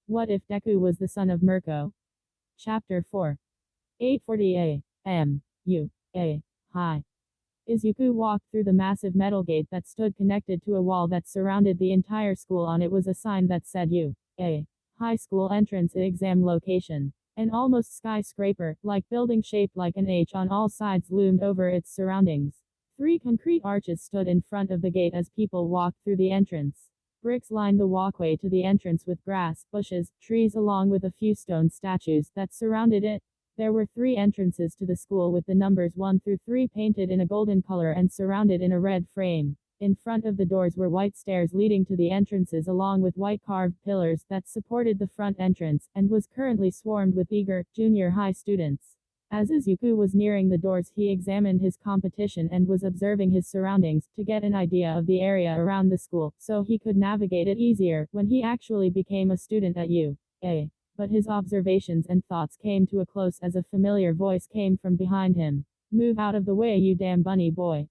What if Deku was the son of Mirko? Chapter 4. 8:40 a.m. Hi. Izuku walked through the massive metal gate that stood connected to a wall that surrounded the entire school. On it was a sign that said High School Entrance Exam Location. An almost skyscraper-like building shaped like an H on all sides loomed over its surroundings. 3 concrete arches stood in front of the gate as people walked through the entrance. Bricks lined the walkway to the entrance with grass, bushes, trees along with a few stone statues that surrounded it. There were 3 entrances to the school with the numbers 1 through 3 painted in a golden color and surrounded in a red frame. In front of the doors were white stairs leading to the entrances along with white carved pillars that supported the front entrance, and was currently swarmed with eager, junior high students. As Izuku was nearing the doors, he examined his competition and was observing his surroundings to get an idea of the area around the school, so he could navigate it easier when he actually became a student at UA. But his observations and thoughts came to a close as a familiar voice came from behind him. "Move out of the way, you damn bunny boy."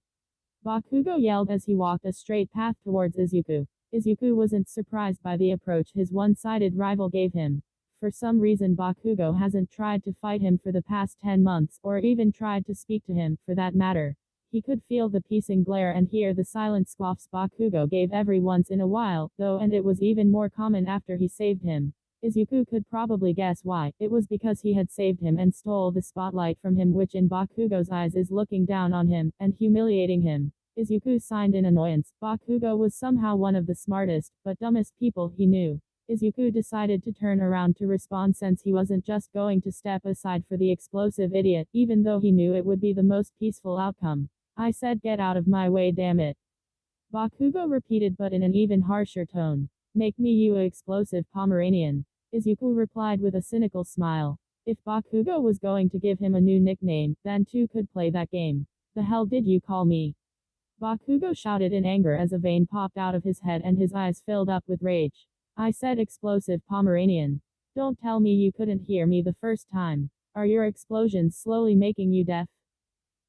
Bakugo yelled as he walked a straight path towards Izuku. Izuku wasn't surprised by the approach his one-sided rival gave him. For some reason Bakugo hasn't tried to fight him for the past 10 months, or even tried to speak to him, for that matter. He could feel the piercing glare and hear the silent scoffs Bakugo gave every once in a while, though, and it was even more common after he saved him. Izuku could probably guess why. It was because he had saved him and stole the spotlight from him, which in Bakugo's eyes is looking down on him and humiliating him. Izuku sighed in annoyance. Bakugo was somehow one of the smartest, but dumbest people he knew. Izuku decided to turn around to respond since he wasn't just going to step aside for the explosive idiot, even though he knew it would be the most peaceful outcome. "I said get out of my way, damn it." Bakugo repeated, but in an even harsher tone. "Make me you a explosive Pomeranian." Izuku replied with a cynical smile. If Bakugo was going to give him a new nickname, then 2 could play that game. "The hell did you call me?" Bakugo shouted in anger as a vein popped out of his head and his eyes filled up with rage. "I said explosive Pomeranian. Don't tell me you couldn't hear me the first time. Are your explosions slowly making you deaf?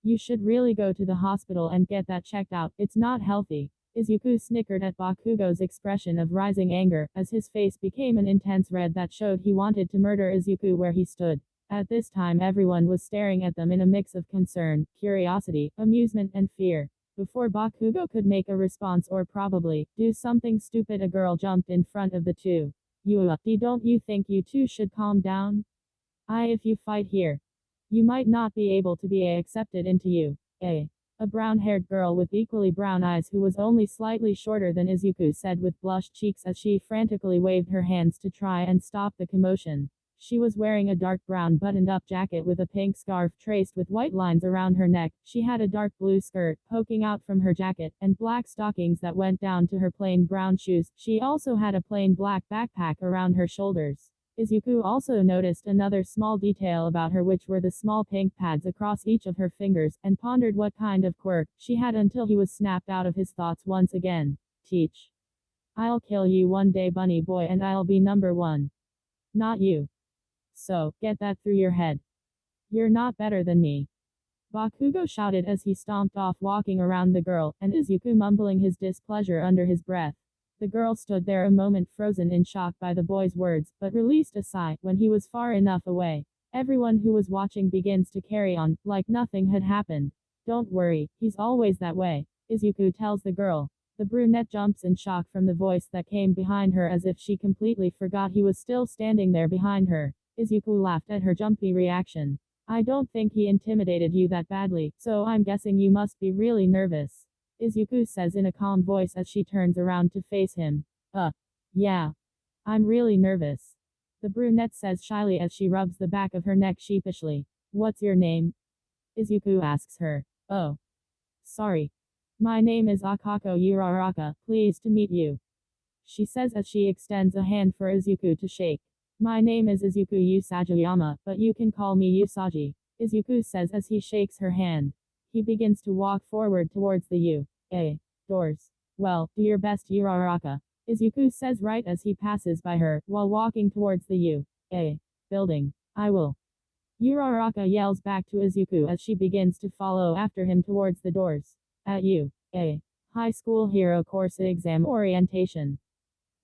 You should really go to the hospital and get that checked out, it's not healthy." Izuku snickered at Bakugo's expression of rising anger, as his face became an intense red that showed he wanted to murder Izuku where he stood. At this time everyone was staring at them in a mix of concern, curiosity, amusement and fear. Before Bakugo could make a response or probably do something stupid, a girl jumped in front of the 2. Don't you think you 2 should calm down? If you fight here, you might not be able to be accepted into UA. A brown-haired girl with equally brown eyes who was only slightly shorter than Izuku said with blushed cheeks as she frantically waved her hands to try and stop the commotion. She was wearing a dark brown buttoned-up jacket with a pink scarf traced with white lines around her neck. She had a dark blue skirt poking out from her jacket, and black stockings that went down to her plain brown shoes. She also had a plain black backpack around her shoulders. Izuku also noticed another small detail about her, which were the small pink pads across each of her fingers, and pondered what kind of quirk she had until he was snapped out of his thoughts once again. "Teach. I'll kill you one day, bunny boy, and I'll be number 1. Not you. So, get that through your head. You're not better than me." Bakugo shouted as he stomped off, walking around the girl, and Izuku mumbling his displeasure under his breath. The girl stood there a moment, frozen in shock by the boy's words, but released a sigh when he was far enough away. Everyone who was watching begins to carry on, like nothing had happened. "Don't worry, he's always that way," Izuku tells the girl. The brunette jumps in shock from the voice that came behind her, as if she completely forgot he was still standing there behind her. Izuku laughed at her jumpy reaction. "I don't think he intimidated you that badly, so I'm guessing you must be really nervous," Izuku says in a calm voice as she turns around to face him. Yeah. I'm really nervous," the brunette says shyly as she rubs the back of her neck sheepishly. "What's your name?" Izuku asks her. "Oh. Sorry. My name is Akako Uraraka, pleased to meet you," she says as she extends a hand for Izuku to shake. "My name is Izuku Usagiyama, but you can call me Usagi," Izuku says as he shakes her hand. He begins to walk forward towards the UA doors. "Well, do your best, Uraraka," Izuku says right as he passes by her, while walking towards the UA building. "I will," Uraraka yells back to Izuku as she begins to follow after him towards the doors. At UA High School Hero Course Exam Orientation.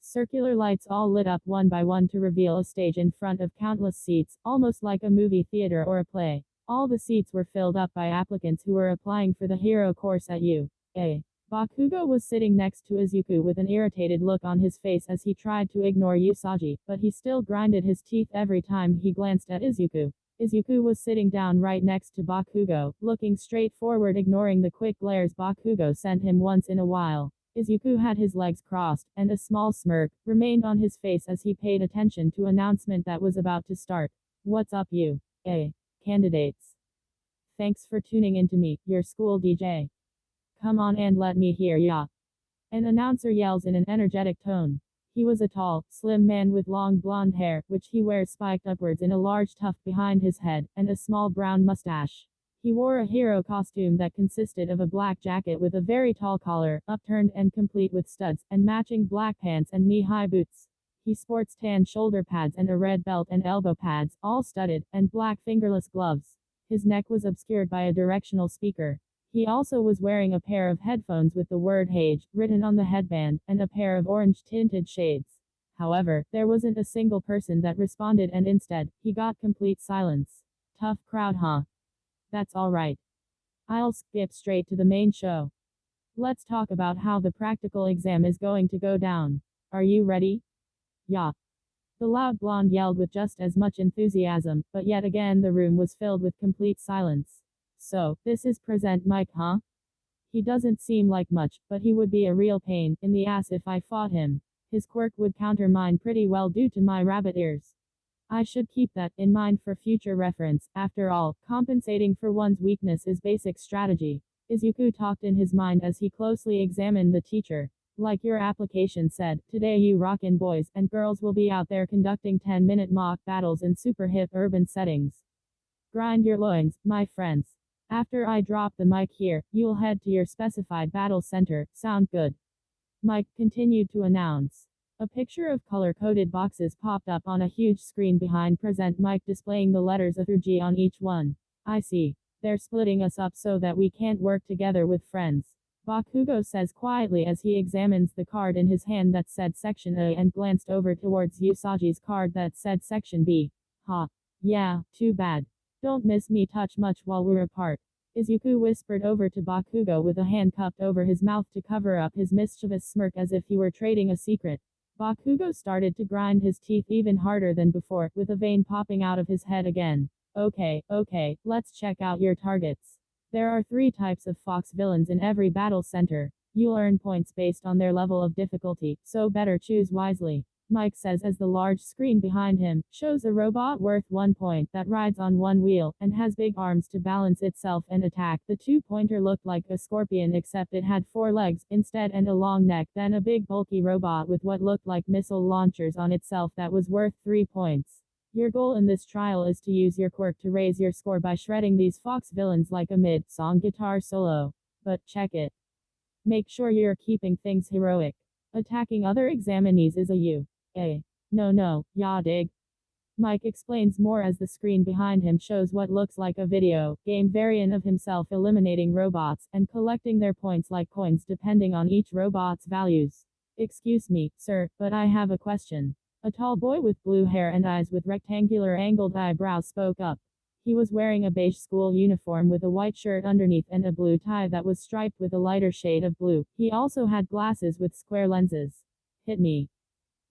Circular lights all lit up one by one to reveal a stage in front of countless seats, almost like a movie theater or a play. All the seats were filled up by applicants who were applying for the hero course at UA. Bakugo was sitting next to Izuku with an irritated look on his face as he tried to ignore Usagi, but he still grinded his teeth every time he glanced at Izuku. Izuku was sitting down right next to Bakugo, looking straight forward, ignoring the quick glares Bakugo sent him once in a while. Izuku had his legs crossed, and a small smirk remained on his face as he paid attention to an announcement that was about to start. What's up, UA candidates? Thanks for tuning into me, your school DJ. Come on and let me hear ya. An announcer yells in an energetic tone. He was a tall, slim man with long blonde hair, which he wears spiked upwards in a large tuft behind his head, and a small brown mustache. He wore a hero costume that consisted of a black jacket with a very tall collar, upturned and complete with studs, and matching black pants and knee-high boots. He sports tan shoulder pads and a red belt and elbow pads, all studded, and black fingerless gloves. His neck was obscured by a directional speaker. He also was wearing a pair of headphones with the word Hage written on the headband, and a pair of orange-tinted shades. However, there wasn't a single person that responded, and instead, he got complete silence. Tough crowd, huh? That's alright. I'll skip straight to the main show. Let's talk about how the practical exam is going to go down. Are you ready? Yeah. The loud blonde yelled with just as much enthusiasm, but yet again the room was filled with complete silence. So, this is present Mike, huh? He doesn't seem like much, but he would be a real pain in the ass if I fought him. His quirk would counter mine pretty well due to my rabbit ears. I should keep that in mind for future reference. After all, compensating for one's weakness is basic strategy. Izuku talked in his mind as he closely examined the teacher. Like your application said, today you rockin' boys and girls will be out there conducting 10-minute mock battles in super hip urban settings. Grind your loins, my friends. After I drop the mic here, you'll head to your specified battle center. Sound good? Mike continued to announce. A picture of color-coded boxes popped up on a huge screen behind Present Mike, displaying the letters A through G on each one. I see. They're splitting us up so that we can't work together with friends. Bakugo says quietly as he examines the card in his hand that said Section A and glanced over towards Usagi's card that said Section B. Ha. Yeah, too bad. Don't miss me touch much while we're apart. Izuku whispered over to Bakugo with a hand cupped over his mouth to cover up his mischievous smirk as if he were trading a secret. Bakugo started to grind his teeth even harder than before, with a vein popping out of his head again. Okay, let's check out your targets. There are 3 types of fox villains in every battle center. You'll earn points based on their level of difficulty, so better choose wisely. Mike says as the large screen behind him shows a robot worth 1 point that rides on one wheel and has big arms to balance itself and attack. The 2-pointer looked like a scorpion except it had 4 legs instead and a long neck, then a big bulky robot with what looked like missile launchers on itself that was worth 3 points. Your goal in this trial is to use your quirk to raise your score by shredding these fox villains like a mid-song guitar solo. But check it. Make sure you're keeping things heroic. Attacking other examinees is a no, ya dig. Mike explains more as the screen behind him shows what looks like a video game variant of himself eliminating robots and collecting their points like coins depending on each robot's values. Excuse me, sir, but I have a question. A tall boy with blue hair and eyes with rectangular angled eyebrows spoke up. He was wearing a beige school uniform with a white shirt underneath and a blue tie that was striped with a lighter shade of blue. He also had glasses with square lenses. Hit me.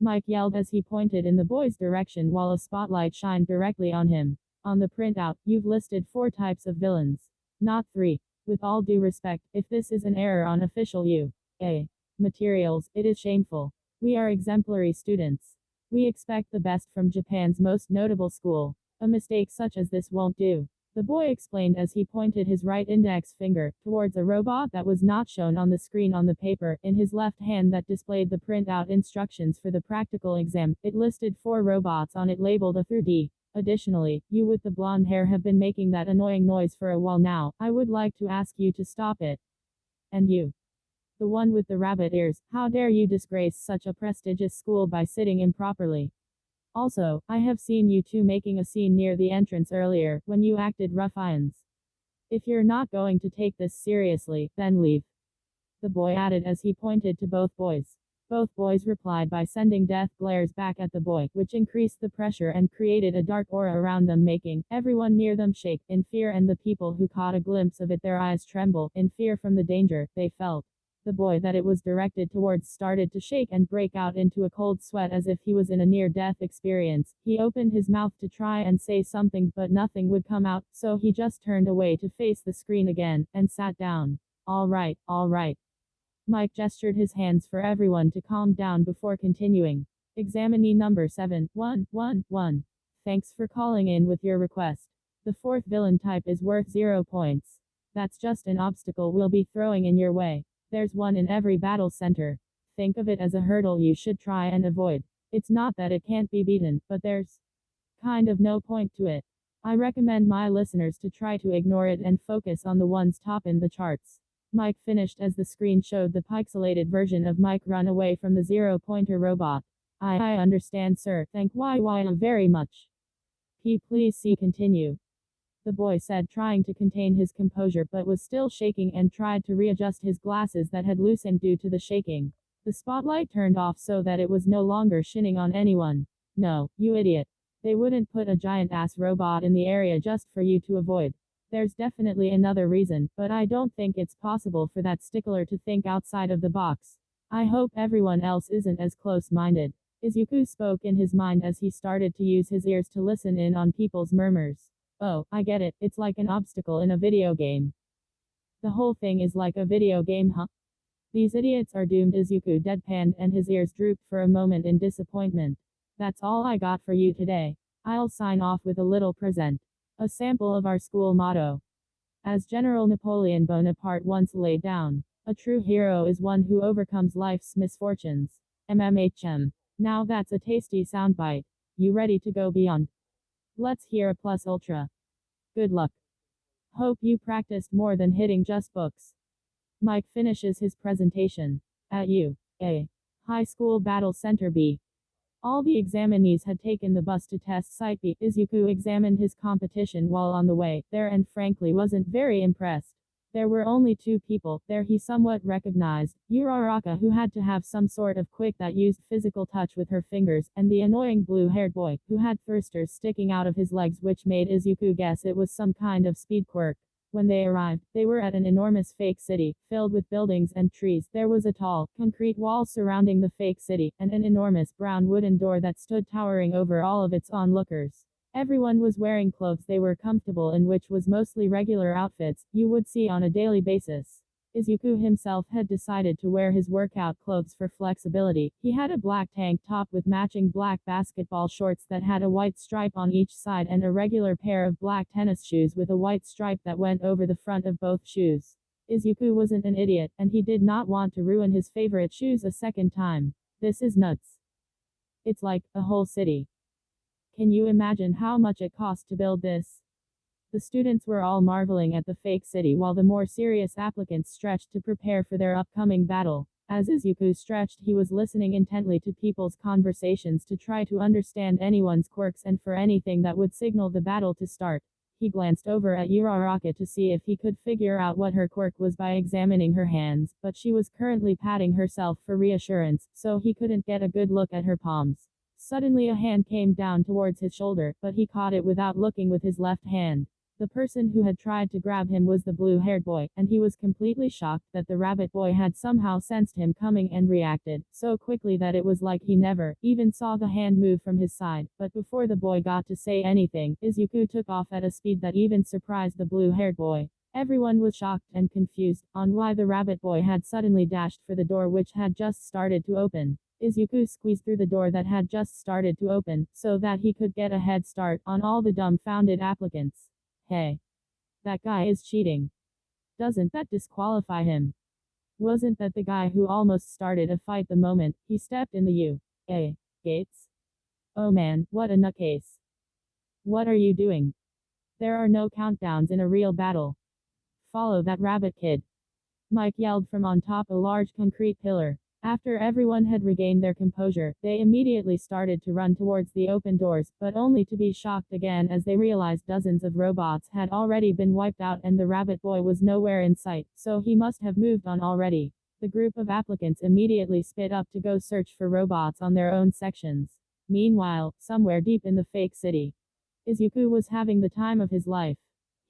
Mike yelled as he pointed in the boy's direction while a spotlight shined directly on him. On the printout, you've listed 4 types of villains. Not 3. With all due respect, if this is an error on official UA materials, it is shameful. We are exemplary students. We expect the best from Japan's most notable school. A mistake such as this won't do. The boy explained as he pointed his right index finger towards a robot that was not shown on the screen on the paper in his left hand that displayed the printout instructions for the practical exam. It listed 4 robots on it labeled A through D. Additionally, you with the blonde hair have been making that annoying noise for a while now. I would like to ask you to stop it. And you, the one with the rabbit ears, how dare you disgrace such a prestigious school by sitting improperly? Also, I have seen you two making a scene near the entrance earlier, when you acted ruffians. If you're not going to take this seriously, then leave. The boy added as he pointed to both boys. Both boys replied by sending death glares back at the boy, which increased the pressure and created a dark aura around them, making everyone near them shake in fear, and the people who caught a glimpse of it, their eyes tremble in fear from the danger they felt. The boy that it was directed towards started to shake and break out into a cold sweat as if he was in a near-death experience. He opened his mouth to try and say something, but nothing would come out, so he just turned away to face the screen again, and sat down. All right. Mike gestured his hands for everyone to calm down before continuing. Examinee number 7111. Thanks for calling in with your request. The fourth villain type is worth 0 points. That's just an obstacle we'll be throwing in your way. There's one in every battle center. Think of it as a hurdle you should try and avoid. It's not that it can't be beaten, but there's kind of no point to it. I recommend my listeners to try to ignore it and focus on the ones top in the charts. Mike finished as the screen showed the pixelated version of Mike run away from the 0-pointer robot. I understand, sir. Thank you very much. Please see continue. The boy said, trying to contain his composure but was still shaking, and tried to readjust his glasses that had loosened due to the shaking. The spotlight turned off so that it was no longer shining on anyone. No, you idiot. They wouldn't put a giant-ass robot in the area just for you to avoid. There's definitely another reason, but I don't think it's possible for that stickler to think outside of the box. I hope everyone else isn't as close-minded. Izuku spoke in his mind as he started to use his ears to listen in on people's murmurs. Oh, I get it, it's like an obstacle in a video game. The whole thing is like a video game, huh? These idiots are doomed. Izuku deadpanned and his ears drooped for a moment in disappointment. That's all I got for you today. I'll sign off with a little present. A sample of our school motto. As General Napoleon Bonaparte once laid down, a true hero is one who overcomes life's misfortunes. MMHM. Now that's a tasty soundbite. You ready to go beyond? Let's hear a plus ultra. Good luck. Hope you practiced more than hitting just books. Mike finishes his presentation. At U.A. High School Battle Center B. All the examinees had taken the bus to test site B. Izuku examined his competition while on the way there and frankly wasn't very impressed. There were only 2 people there he somewhat recognized, Uraraka, who had to have some sort of quirk that used physical touch with her fingers, and the annoying blue-haired boy, who had thrusters sticking out of his legs which made Izuku guess it was some kind of speed quirk. When they arrived, they were at an enormous fake city, filled with buildings and trees. There was a tall, concrete wall surrounding the fake city, and an enormous brown wooden door that stood towering over all of its onlookers. Everyone was wearing clothes they were comfortable in, which was mostly regular outfits you would see on a daily basis. Izuku himself had decided to wear his workout clothes for flexibility. He had a black tank top with matching black basketball shorts that had a white stripe on each side and a regular pair of black tennis shoes with a white stripe that went over the front of both shoes. Izuku wasn't an idiot, and he did not want to ruin his favorite shoes a second time. This is nuts. It's like a whole city. Can you imagine how much it cost to build this? The students were all marveling at the fake city while the more serious applicants stretched to prepare for their upcoming battle. As Izuku stretched, he was listening intently to people's conversations to try to understand anyone's quirks and for anything that would signal the battle to start. He glanced over at Uraraka to see if he could figure out what her quirk was by examining her hands, but she was currently patting herself for reassurance, so he couldn't get a good look at her palms. Suddenly a hand came down towards his shoulder, but he caught it without looking with his left hand. The person who had tried to grab him was the blue-haired boy, and he was completely shocked that the rabbit boy had somehow sensed him coming and reacted so quickly that it was like he never even saw the hand move from his side. But before the boy got to say anything, Izuku took off at a speed that even surprised the blue-haired boy. Everyone was shocked and confused on why the rabbit boy had suddenly dashed for the door which had just started to open. Izuku squeezed through the door that had just started to open, so that he could get a head start on all the dumbfounded applicants. Hey. That guy is cheating. Doesn't that disqualify him? Wasn't that the guy who almost started a fight the moment he stepped in the U.A. gates? Oh man, what a nutcase. What are you doing? There are no countdowns in a real battle. Follow that rabbit kid. Mike yelled from on top a large concrete pillar. After everyone had regained their composure, they immediately started to run towards the open doors, but only to be shocked again as they realized dozens of robots had already been wiped out and the rabbit boy was nowhere in sight, so he must have moved on already. The group of applicants immediately split up to go search for robots on their own sections. Meanwhile, somewhere deep in the fake city, Izuku was having the time of his life.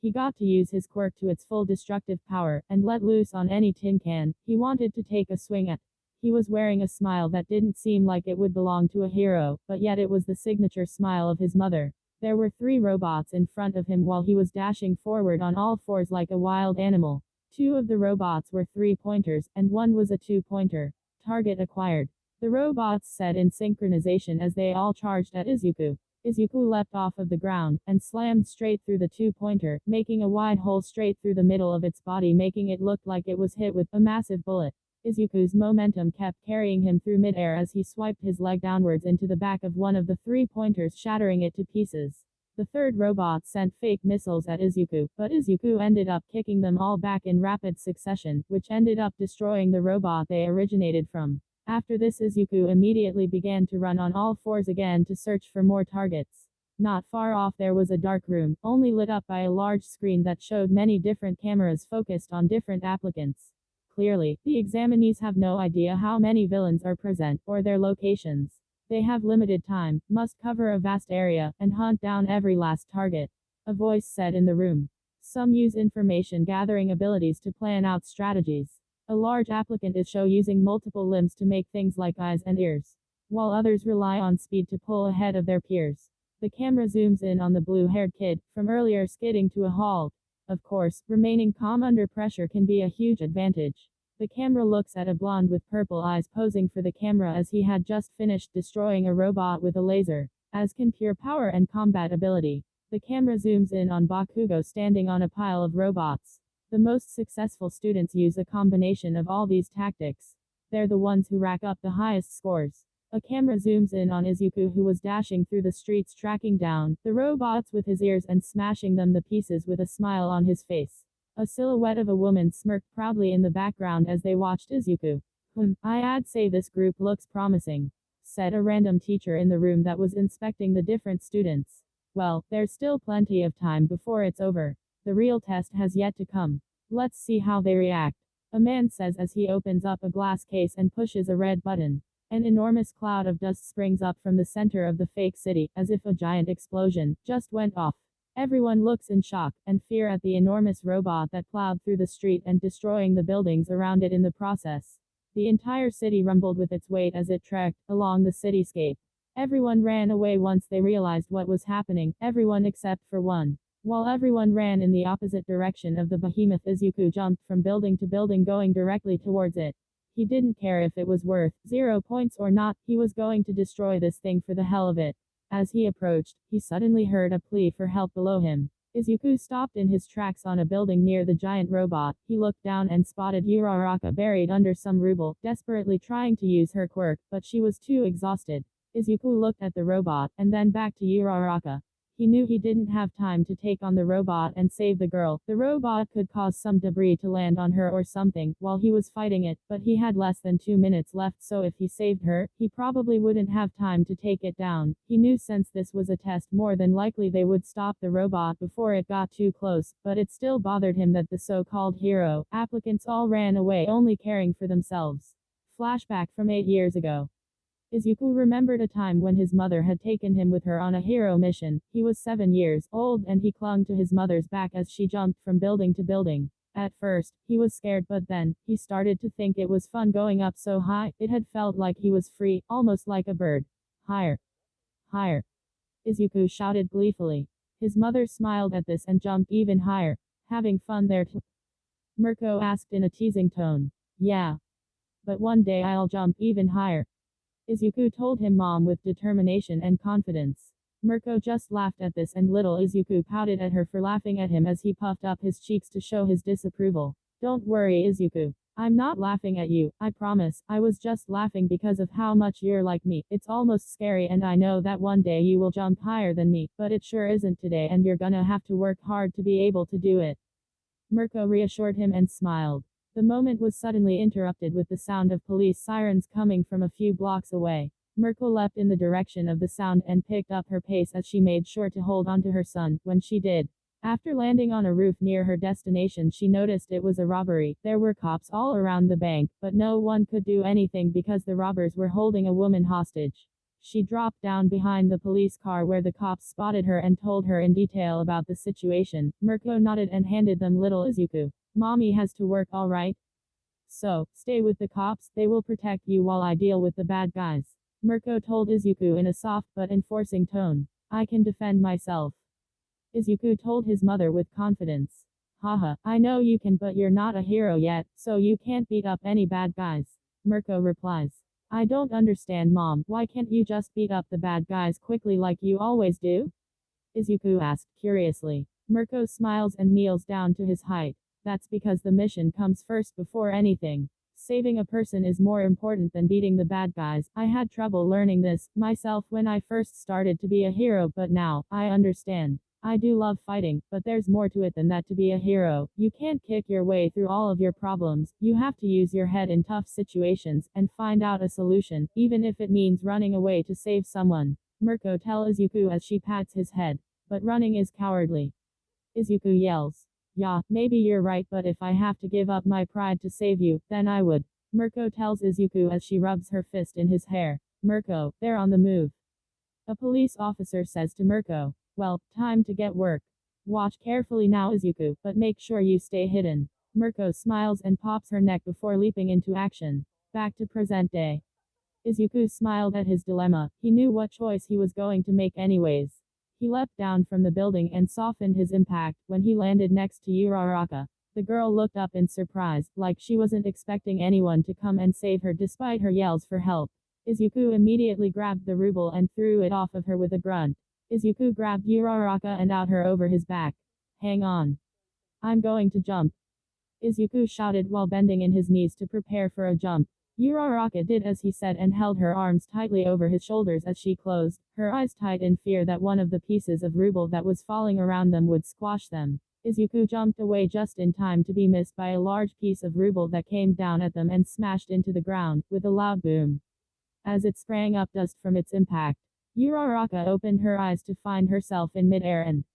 He got to use his quirk to its full destructive power, and let loose on any tin can he wanted to take a swing at. He was wearing a smile that didn't seem like it would belong to a hero, but yet it was the signature smile of his mother. There were 3 robots in front of him while he was dashing forward on all fours like a wild animal. 2 of the robots were 3-pointers, and 1 was a 2-pointer. Target acquired. The robots said in synchronization as they all charged at Izuku. Izuku leapt off of the ground, and slammed straight through the 2-pointer, making a wide hole straight through the middle of its body, making it look like it was hit with a massive bullet. Izuku's momentum kept carrying him through midair as he swiped his leg downwards into the back of one of the 3-pointers, shattering it to pieces. The third robot sent fake missiles at Izuku, but Izuku ended up kicking them all back in rapid succession, which ended up destroying the robot they originated from. After this, Izuku immediately began to run on all fours again to search for more targets. Not far off there was a dark room, only lit up by a large screen that showed many different cameras focused on different applicants. Clearly, the examinees have no idea how many villains are present, or their locations. They have limited time, must cover a vast area, and hunt down every last target. A voice said in the room. Some use information gathering abilities to plan out strategies. A large applicant is shown using multiple limbs to make things like eyes and ears, while others rely on speed to pull ahead of their peers. The camera zooms in on the blue-haired kid, from earlier skidding to a halt. Of course, remaining calm under pressure can be a huge advantage. The camera looks at a blonde with purple eyes posing for the camera as he had just finished destroying a robot with a laser, as can pure power and combat ability. The camera zooms in on Bakugo standing on a pile of robots. The most successful students use a combination of all these tactics. They're the ones who rack up the highest scores. A camera zooms in on Izuku, who was dashing through the streets tracking down the robots with his ears and smashing them to pieces with a smile on his face. A silhouette of a woman smirked proudly in the background as they watched Izuku. I'd say this group looks promising, said a random teacher in the room that was inspecting the different students. Well, there's still plenty of time before it's over. The real test has yet to come. Let's see how they react, a man says as he opens up a glass case and pushes a red button. An enormous cloud of dust springs up from the center of the fake city, as if a giant explosion just went off. Everyone looks in shock and fear at the enormous robot that plowed through the street and destroying the buildings around it in the process. The entire city rumbled with its weight as it trekked along the cityscape. Everyone ran away once they realized what was happening, everyone except for one. While everyone ran in the opposite direction of the behemoth, Izuku jumped from building to building, going directly towards it. He didn't care if it was worth 0 points or not, he was going to destroy this thing for the hell of it. As he approached, he suddenly heard a plea for help below him. Izuku stopped in his tracks on a building near the giant robot. He looked down and spotted Uraraka buried under some rubble, desperately trying to use her quirk, but she was too exhausted. Izuku looked at the robot, and then back to Uraraka. He knew he didn't have time to take on the robot and save the girl. The robot could cause some debris to land on her or something while he was fighting it, but he had less than 2 minutes left, so if he saved her, he probably wouldn't have time to take it down. He knew since this was a test, more than likely they would stop the robot before it got too close, but it still bothered him that the so-called hero applicants all ran away only caring for themselves. Flashback from 8 years ago. Izuku remembered a time when his mother had taken him with her on a hero mission. He was 7 years old and he clung to his mother's back as she jumped from building to building. At first, he was scared, but then, he started to think it was fun going up so high. It had felt like he was free, almost like a bird. Higher. Higher. Izuku shouted gleefully. His mother smiled at this and jumped even higher. Having fun there too? Mirko asked in a teasing tone. Yeah. But one day I'll jump even higher. Izuku told him mom with determination and confidence. Mirko just laughed at this and little Izuku pouted at her for laughing at him as he puffed up his cheeks to show his disapproval. Don't worry, Izuku. I'm not laughing at you, I promise. I was just laughing because of how much you're like me. It's almost scary and I know that one day you will jump higher than me, but it sure isn't today and you're gonna have to work hard to be able to do it. Mirko reassured him and smiled. The moment was suddenly interrupted with the sound of police sirens coming from a few blocks away. Mirko leapt in the direction of the sound and picked up her pace as she made sure to hold onto her son. When she did, After landing on a roof near her destination, she noticed it was a robbery. There were cops all around the bank, but no one could do anything because the robbers were holding a woman hostage. She dropped down behind the police car where the cops spotted her and told her in detail about the situation. Mirko nodded and handed them little Izuku. Mommy has to work, all right? So, stay with the cops, they will protect you while I deal with the bad guys. Mirko told Izuku in a soft but enforcing tone. I can defend myself. Izuku told his mother with confidence. Haha, I know you can, but you're not a hero yet, so you can't beat up any bad guys. Mirko replies. I don't understand, Mom, why can't you just beat up the bad guys quickly like you always do? Izuku asked curiously. Mirko smiles and kneels down to his height. That's because the mission comes first before anything. Saving a person is more important than beating the bad guys. I had trouble learning this myself when I first started to be a hero, but now I understand. I do love fighting, but there's more to it than that to be a hero. You can't kick your way through all of your problems. You have to use your head in tough situations and find out a solution, even if it means running away to save someone. Mirko tells Izuku as she pats his head. But running is cowardly. Izuku yells. Yeah, maybe you're right, but if I have to give up my pride to save you, then I would. Mirko tells Izuku as she rubs her fist in his hair. Mirko, they're on the move. A police officer says to Mirko. Well, time to get work. Watch carefully now, Izuku, but make sure you stay hidden. Mirko smiles and pops her neck before leaping into action. Back to present day. Izuku smiled at his dilemma. He knew what choice he was going to make anyways. He leapt down from the building and softened his impact when he landed next to Uraraka. The girl looked up in surprise, like she wasn't expecting anyone to come and save her despite her yells for help. Izuku immediately grabbed the ruble and threw it off of her with a grunt. Izuku grabbed Uraraka and out her over his back. Hang on. I'm going to jump. Izuku shouted while bending in his knees to prepare for a jump. Uraraka did as he said and held her arms tightly over his shoulders as she closed, her eyes tight in fear that one of the pieces of ruble that was falling around them would squash them. Izuku jumped away just in time to be missed by a large piece of ruble that came down at them and smashed into the ground, with a loud boom. As it sprang up dust from its impact, Uraraka opened her eyes to find herself in midair and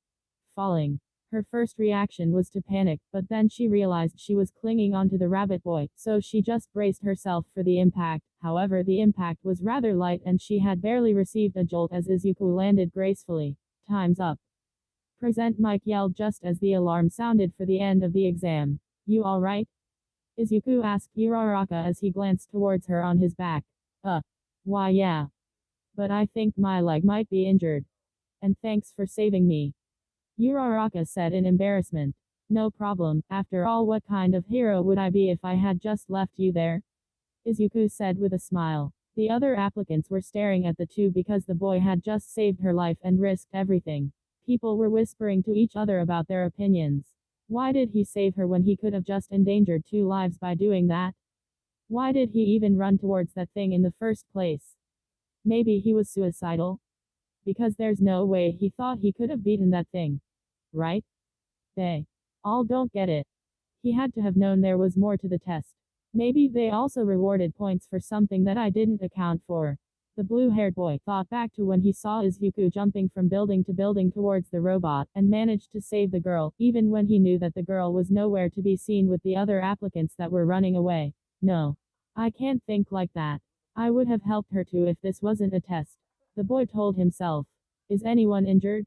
falling. Her first reaction was to panic, but then she realized she was clinging onto the rabbit boy, so she just braced herself for the impact. However, the impact was rather light and she had barely received a jolt as Izuku landed gracefully. Time's up. Present Mike yelled just as the alarm sounded for the end of the exam. You alright? Izuku asked Uraraka as he glanced towards her on his back. Why yeah. But I think my leg might be injured. And thanks for saving me. Uraraka said in embarrassment. No problem, after all, what kind of hero would I be if I had just left you there? Izuku said with a smile. The other applicants were staring at the two because the boy had just saved her life and risked everything. People were whispering to each other about their opinions. Why did he save her when he could have just endangered 2 lives by doing that? Why did he even run towards that thing in the first place? Maybe he was suicidal? Because there's no way he thought he could have beaten that thing. Right? They all don't get it. He had to have known there was more to the test. Maybe they also rewarded points for something that I didn't account for. The blue-haired boy thought back to when he saw Izuku jumping from building to building towards the robot, and managed to save the girl, even when he knew that the girl was nowhere to be seen with the other applicants that were running away. No. I can't think like that. I would have helped her too if this wasn't a test. The boy told himself. Is anyone injured?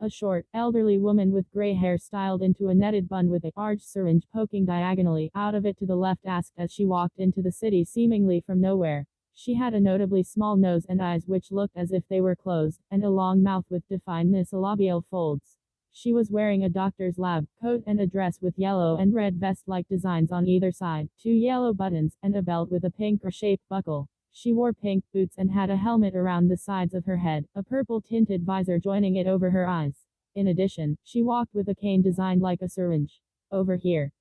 A short, elderly woman with gray hair styled into a netted bun with a large syringe poking diagonally out of it to the left asked as she walked into the city seemingly from nowhere. She had a notably small nose and eyes which looked as if they were closed, and a long mouth with defined nasolabial folds. She was wearing a doctor's lab coat and a dress with yellow and red vest-like designs on either side, 2 yellow buttons, and a belt with a pink or shaped buckle. She wore pink boots and had a helmet around the sides of her head, a purple-tinted visor joining it over her eyes. In addition, she walked with a cane designed like a syringe. Over here,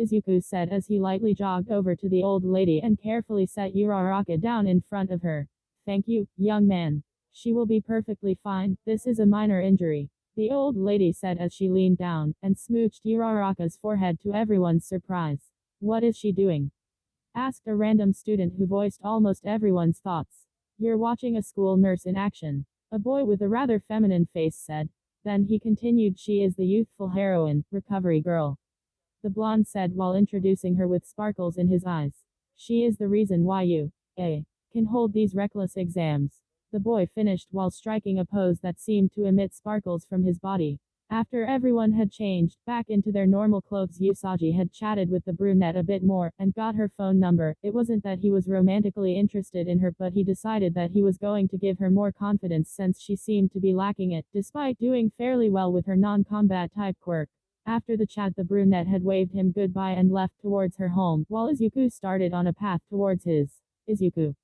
Izuku said as he lightly jogged over to the old lady and carefully set Uraraka down in front of her. Thank you, young man. She will be perfectly fine, this is a minor injury. The old lady said as she leaned down and smooched Uraraka's forehead to everyone's surprise. What is she doing? Asked a random student who voiced almost everyone's thoughts. You're watching a school nurse in action. A boy with a rather feminine face said. Then he continued, she is the youthful heroine, recovery girl. The blonde said while introducing her with sparkles in his eyes. She is the reason why you, can hold these reckless exams. The boy finished while striking a pose that seemed to emit sparkles from his body. After everyone had changed back into their normal clothes, Usagi had chatted with the brunette a bit more and got her phone number. It wasn't that he was romantically interested in her, but he decided that he was going to give her more confidence since she seemed to be lacking it, despite doing fairly well with her non-combat type quirk. After the chat, the brunette had waved him goodbye and left towards her home, while Izuku started on a path towards his. Izuku.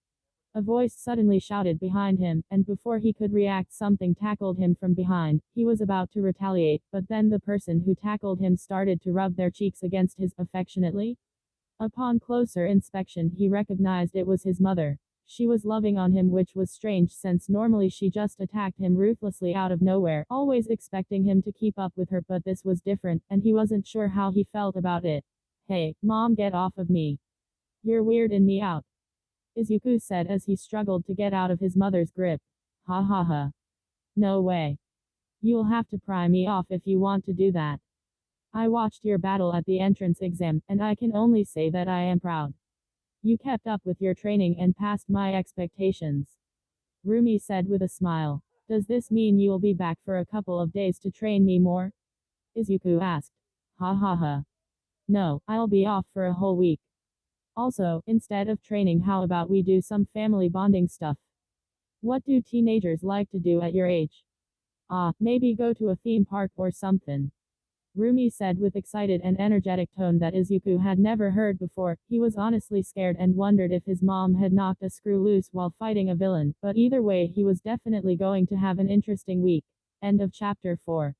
A voice suddenly shouted behind him, and before he could react, something tackled him from behind. He was about to retaliate, but then the person who tackled him started to rub their cheeks against his affectionately. Upon closer inspection, he recognized it was his mother. She was loving on him, which was strange since normally she just attacked him ruthlessly out of nowhere, always expecting him to keep up with her, but this was different, and he wasn't sure how he felt about it. Hey, mom, get off of me. You're weirding me out, Izuku said as he struggled to get out of his mother's grip. Ha ha ha. No way. You'll have to pry me off if you want to do that. I watched your battle at the entrance exam, and I can only say that I am proud. You kept up with your training and passed my expectations. Rumi said with a smile. Does this mean you'll be back for a couple of days to train me more? Izuku asked. Ha ha ha. No, I'll be off for a whole week. Also, instead of training, how about we do some family bonding stuff? What do teenagers like to do at your age? Maybe go to a theme park or something. Rumi said with excited and energetic tone that Izuku had never heard before. He was honestly scared and wondered if his mom had knocked a screw loose while fighting a villain, but either way he was definitely going to have an interesting week. End of chapter 4.